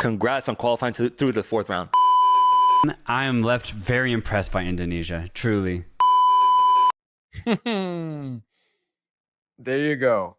Congrats on qualifying through the fourth round. I am left very impressed by Indonesia, truly. There you go.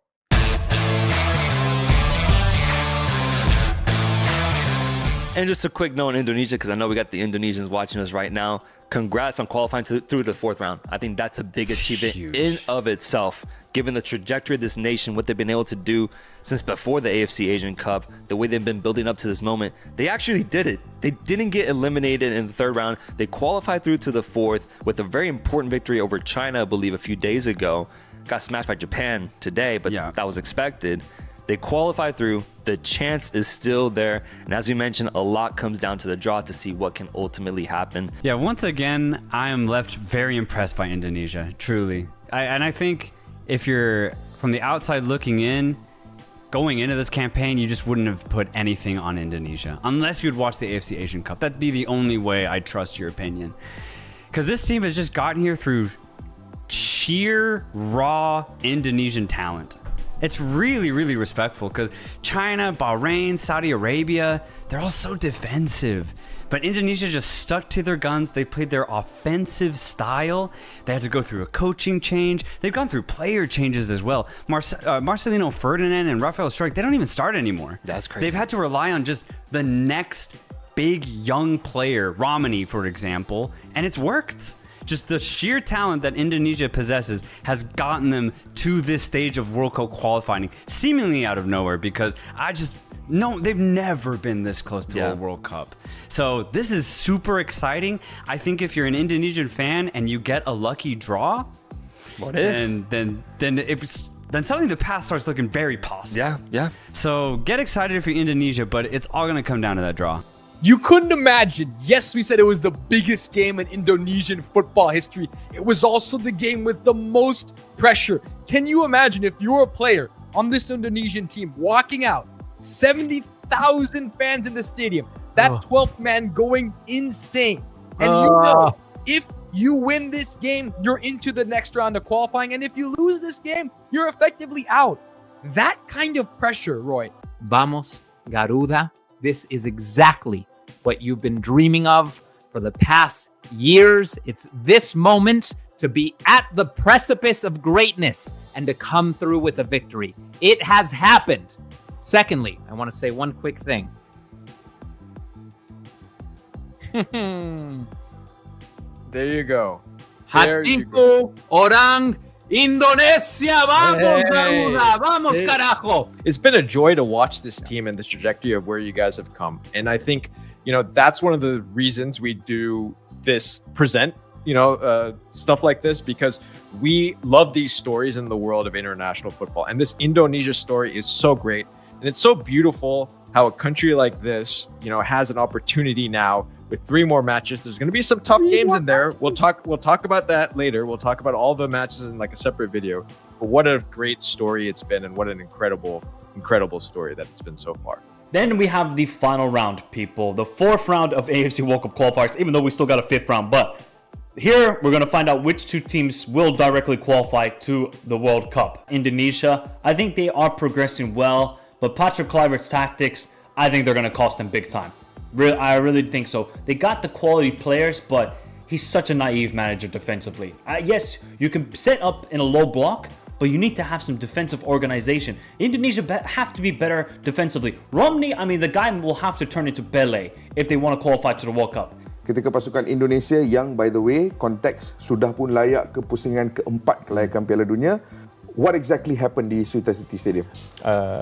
And just a quick note on Indonesia, because I know we got the Indonesians watching us right now. Congrats on qualifying through the fourth round. I think that's a big achievement in of itself, given the trajectory of this nation, what they've been able to do since before the AFC Asian Cup, the way they've been building up to this moment. They actually did it. They didn't get eliminated in the third round. They qualified through to the fourth with a very important victory over China, I believe, a few days ago. Got smashed by Japan today, but that was expected. They qualify through. The chance is still there. And as we mentioned, a lot comes down to the draw to see what can ultimately happen. Yeah, once again, I am left very impressed by Indonesia, truly. I think if you're from the outside looking in, going into this campaign, you just wouldn't have put anything on Indonesia. Unless you'd watch the AFC Asian Cup. That'd be the only way I'd trust your opinion. Because this team has just gotten here through sheer, raw Indonesian talent. It's really, really respectful because China, Bahrain, Saudi Arabia, they're all so defensive. But Indonesia just stuck to their guns. They played their offensive style. They had to go through a coaching change. They've gone through player changes as well. Marcelino Ferdinand and Rafael Struijk, they don't even start anymore. That's crazy. They've had to rely on just the next big young player, Romani, for example, and it's worked. Just the sheer talent that Indonesia possesses has gotten them to this stage of World Cup qualifying, seemingly out of nowhere, because they've never been this close to a World Cup. So this is super exciting. I think if you're an Indonesian fan and you get a lucky draw, then suddenly the path starts looking very possible. Yeah. So get excited if you're Indonesia, but it's all going to come down to that draw. You couldn't imagine. Yes, we said it was the biggest game in Indonesian football history. It was also the game with the most pressure. Can you imagine if you're a player on this Indonesian team walking out, 70,000 fans in the stadium, that 12th man going insane. And you know, if you win this game, you're into the next round of qualifying. And if you lose this game, you're effectively out. That kind of pressure, Roy. Vamos, Garuda. This is exactly what you've been dreaming of for the past years. It's this moment to be at the precipice of greatness and to come through with a victory. It has happened. Secondly, I want to say one quick thing. There you go. Hatiku orang Indonesia, vamos Garuda, vamos carajo. It's been a joy to watch this team and the trajectory of where you guys have come. And I think, that's one of the reasons we do this stuff like this, because we love these stories in the world of international football. And this Indonesia story is so great. And it's so beautiful how a country like this, has an opportunity now with 3 more matches. There's going to be some tough games in there. We'll talk about that later. We'll talk about all the matches in like a separate video. But what a great story it's been, and what an incredible story that it's been so far. Then we have the final round, people. The 4th round of AFC World Cup qualifiers, even though we still got a 5th round. But here, we're going to find out which 2 teams will directly qualify to the World Cup. Indonesia, I think they are progressing well. But Patrick Kluivert's tactics, I think they're going to cost them big time. I really think so. They got the quality players, but he's such a naive manager defensively. Yes, you can set up in a low block, but you need to have some defensive organization. Indonesia have to be better defensively. Romney, the guy will have to turn into Pele if they want to qualify to the World Cup. Ketika pasukan Indonesia yang, by the way, konteks sudah pun layak ke pusingan keempat kelayakan Piala Dunia, what exactly happened di Sultan City Stadium?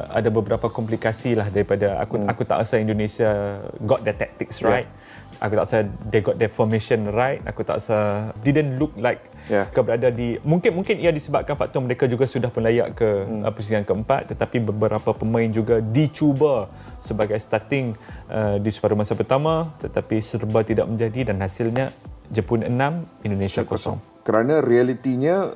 Ada beberapa komplikasi lah daripada aku tak rasa Indonesia got their tactics right. Aku tak rasa they got their formation right. Aku tak rasa didn't look like berada di mungkin ia disebabkan faktor mereka juga sudah pun layak ke pusingan keempat, tetapi beberapa pemain juga dicuba sebagai starting di separuh masa pertama, tetapi serba tidak menjadi dan hasilnya Jepun 6, Indonesia 0. Kerana realitinya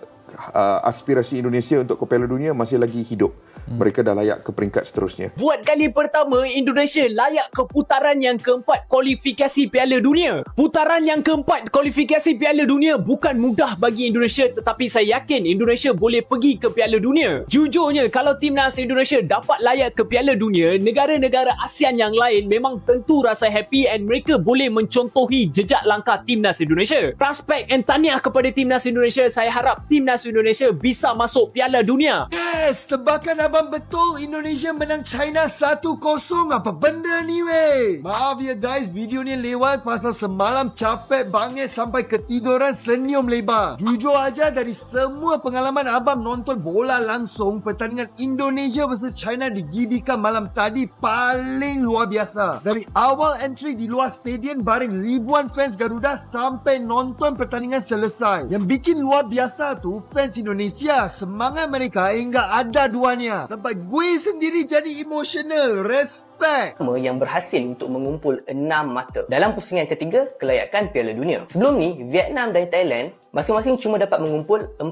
aspirasi Indonesia untuk ke Piala Dunia masih lagi hidup. mereka dah layak ke peringkat seterusnya. Buat kali pertama, Indonesia layak ke putaran yang keempat kualifikasi Piala Dunia. Putaran yang keempat kualifikasi Piala Dunia bukan mudah bagi Indonesia, tetapi saya yakin Indonesia boleh pergi ke Piala Dunia. Jujurnya, kalau timnas Indonesia dapat layak ke Piala Dunia, negara-negara ASEAN yang lain memang tentu rasa happy and mereka boleh mencontohi jejak langkah timnas Indonesia. Prospek and tahniah kepada timnas Indonesia. Saya harap timnas Indonesia bisa masuk Piala Dunia. Yes, tebakan abang betul. Indonesia menang China 1-0. Apa benda ni weh? Maaf ya guys, video ni lewat pasal semalam capek banget sampai ketiduran senyum lebar. Jujur aja, dari semua pengalaman abang nonton bola langsung, pertandingan Indonesia versus China di GBK malam tadi paling luar biasa. Dari awal entry di luar stadium baring ribuan fans Garuda sampai nonton pertandingan selesai. Yang bikin luar biasa tu fans Indonesia, semangat mereka hingga ada duanya. Sampai gue sendiri jadi emotional. Respect. Yang berhasil untuk mengumpul 6 mata dalam pusingan ketiga kelayakan Piala Dunia. Sebelum ni, Vietnam dan Thailand masing-masing cuma dapat mengumpul 4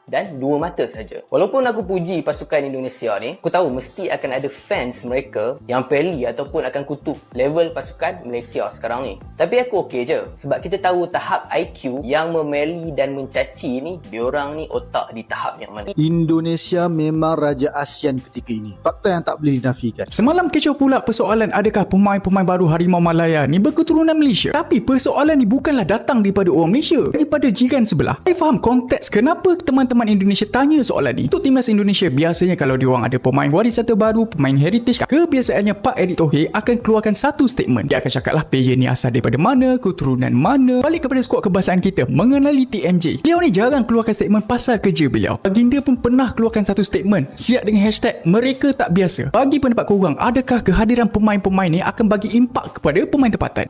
dan 2 mata saja. Walaupun aku puji pasukan Indonesia ni, aku tahu mesti akan ada fans mereka yang peli ataupun akan kutuk level pasukan Malaysia sekarang ni. Tapi aku okey je, sebab kita tahu tahap IQ yang memeli dan mencaci ni, diorang ni otak di tahap yang mana. Indonesia memang raja ASEAN ketika ini. Fakta yang tak boleh dinafikan. Semalam kecoh pula persoalan adakah pemain-pemain baru Harimau Malaya ni berketurunan Malaysia. Tapi persoalan ni bukanlah datang daripada orang Malaysia, daripada jiran sebelah. Saya faham konteks kenapa teman-teman Indonesia tanya soalan ni. Untuk timnas Indonesia, biasanya kalau diorang ada pemain warisan terbaru, pemain heritage, kebiasaannya Pak Erick Thohir akan keluarkan satu statement. Dia akan cakap lah player ni asal daripada mana, keturunan mana. Balik kepada skuad kebahasaan kita, mengenali TMJ. Beliau ni jarang keluarkan statement pasal kerja beliau. Baginda pun pernah keluarkan satu statement siap dengan hashtag mereka tak biasa. Bagi pendapat korang, adakah kehadiran pemain-pemain ni akan bagi impak kepada pemain tempatan?